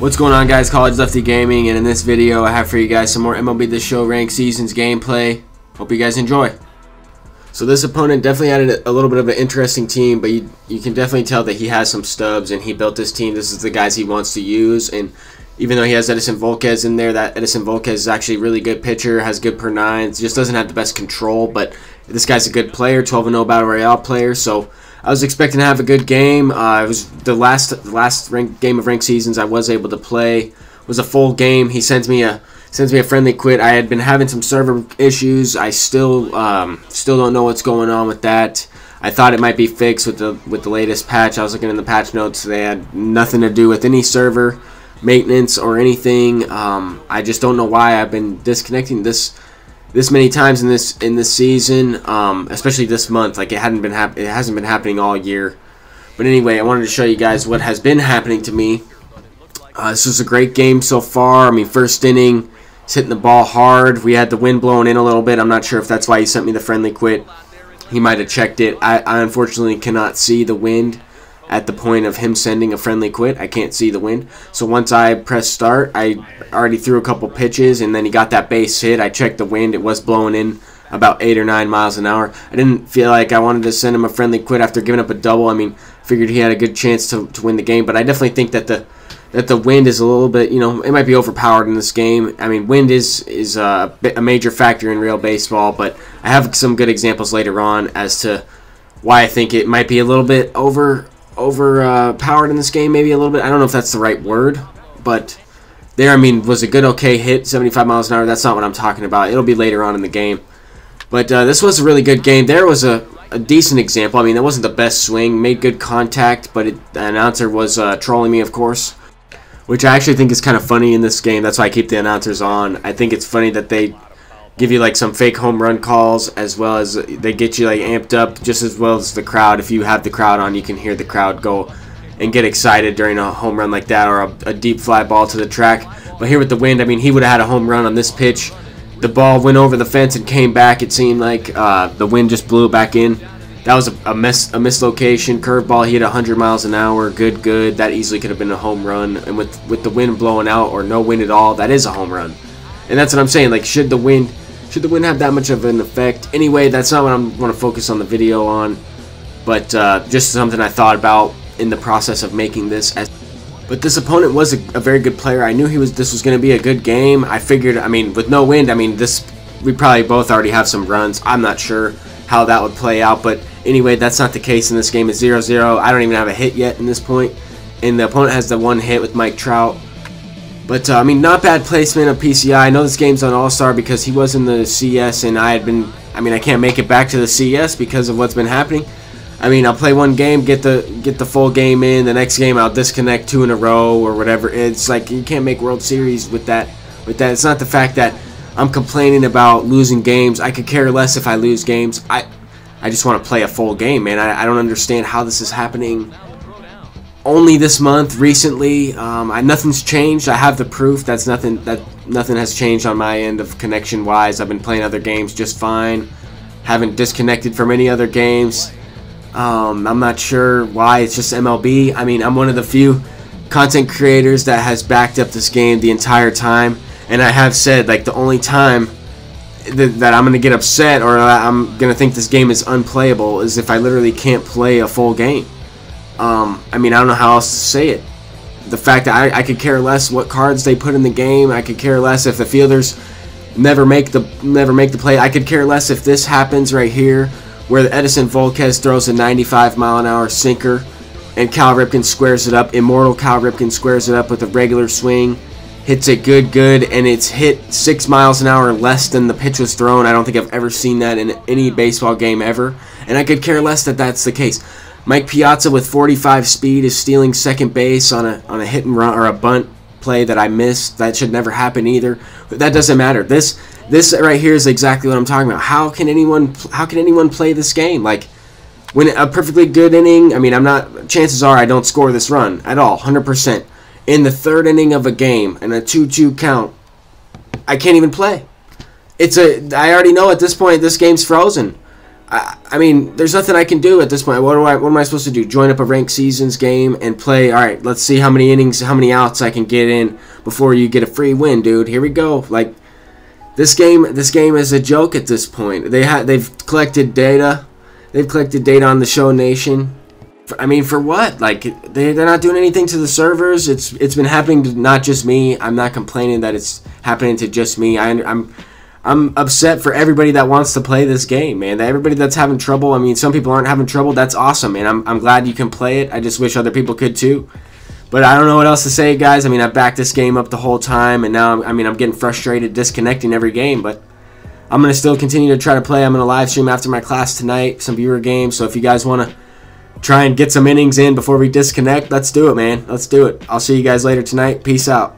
What's going on, guys? College Lefty Gaming, and in this video I have for you guys some more MLB The Show Ranked Seasons gameplay. Hope you guys enjoy. So this opponent definitely had a little bit of an interesting team, but you can definitely tell that he has some stubs and he built this team. This is the guys he wants to use, and even though he has Edison Volquez in there, that Edison Volquez is actually a really good pitcher, has good per nines, just doesn't have the best control, but this guy's a good player, 12-0 Battle Royale player, so I was expecting to have a good game. It was the last game of ranked seasons I was able to play. It was a full game. He sends me a friendly quit. I had been having some server issues. I still don't know what's going on with that. I thought it might be fixed with the latest patch. I was looking in the patch notes. They had nothing to do with any server maintenance or anything. I just don't know why I've been disconnecting this many times in this season, especially this month. Like it hasn't been happening all year. But anyway, I wanted to show you guys what has been happening to me. This was a great game so far. I mean, first inning, he's hitting the ball hard. We had the wind blowing in a little bit. I'm not sure if that's why he sent me the friendly quit. He might have checked it. I unfortunately cannot see the wind at the point of him sending a friendly quit. I can't see the wind. So once I press start, I already threw a couple pitches, and then he got that base hit. I checked the wind. It was blowing in about 8 or 9 miles an hour. I didn't feel like I wanted to send him a friendly quit after giving up a double. I mean, figured he had a good chance to win the game, but I definitely think that the wind is a little bit, it might be overpowered in this game. I mean, wind is a major factor in real baseball, but I have some good examples later on as to why I think it might be a little bit overpowered in this game, maybe a little bit. I don't know if that's the right word, but there, I mean, was a good, okay hit, 75 miles an hour. That's not what I'm talking about. It'll be later on in the game. But this was a really good game. There was a decent example. I mean, that wasn't the best swing. Made good contact, but the announcer was trolling me, of course, which I actually think is kind of funny in this game. That's why I keep the announcers on. I think it's funny that they give you like some fake home run calls, as well as they get you like amped up just as well as the crowd. If you have the crowd on, you can hear the crowd go and get excited during a home run like that, or a deep fly ball to the track. But here with the wind, I mean, he would have had a home run on this pitch. The ball went over the fence and came back. It seemed like the wind just blew it back in. That was a mislocation. Curveball, he hit 100 miles an hour. Good. That easily could have been a home run. And with the wind blowing out or no wind at all, that is a home run. And that's what I'm saying. Like, should the wind have that much of an effect? Anyway, that's not what I want to focus on the video on, but just something I thought about in the process of making this. But this opponent was a very good player. I knew this was going to be a good game. I figured, I mean, with no wind, I mean, we probably both already have some runs. I'm not sure how that would play out, but anyway, that's not the case in this game. It's 0-0. I don't even have a hit yet in this point, and the opponent has the one hit with Mike Trout. But, I mean, not bad placement of PCI. I know this game's on All-Star because he was in the CS, and I can't make it back to the CS because of what's been happening. I mean, I'll play one game, get the full game in. The next game, I'll disconnect 2 in a row or whatever. It's like you can't make World Series with that. It's not the fact that I'm complaining about losing games. I could care less if I lose games. I just want to play a full game, man. I don't understand how this is happening only this month, recently. Nothing's changed. I have the proof. Nothing has changed on my end of connection wise. I've been playing other games just fine. Haven't disconnected from any other games. I'm not sure why. It's just MLB. I mean, I'm one of the few content creators that has backed up this game the entire time, and I have said, like, the only time that I'm going to get upset or I'm going to think this game is unplayable is if I literally can't play a full game. I mean, I don't know how else to say it. The fact that I could care less what cards they put in the game. I could care less if the fielders never make the play. I could care less if this happens right here, where the Edison Volquez throws a 95-mile-an-hour sinker, and Cal Ripken squares it up. Immortal Cal Ripken squares it up with a regular swing, hits it good, and it's hit 6 miles an hour less than the pitch was thrown. I don't think I've ever seen that in any baseball game ever, and I could care less that that's the case. Mike Piazza with 45 speed is stealing second base on a hit and run or a bunt play that I missed. That should never happen either. But that doesn't matter. This right here is exactly what I'm talking about. How can anyone play this game? Like, when a perfectly good inning, I mean, chances are I don't score this run at all, 100%. In the third inning of a game and a 2-2 count, I can't even play. I already know at this point this game's frozen. I mean, there's nothing I can do at this point. What am I supposed to do? Join up a ranked seasons game and play? All right, let's see how many innings, how many outs I can get in before you get a free win, dude. Here we go. Like, this game is a joke at this point. They've collected data. They've collected data on the Show Nation. I mean, for what? Like, they're not doing anything to the servers. It's been happening to not just me. I'm not complaining that it's happening to just me. I'm upset for everybody that wants to play this game, man. Everybody that's having trouble. I mean, some people aren't having trouble. That's awesome, man. I'm glad you can play it. I just wish other people could too. But I don't know what else to say, guys. I mean, I backed this game up the whole time, and now I'm getting frustrated disconnecting every game. But I'm gonna still continue to try to play. I'm gonna live stream after my class tonight, some viewer games. So if you guys wanna try and get some innings in before we disconnect, let's do it, man. Let's do it. I'll see you guys later tonight. Peace out.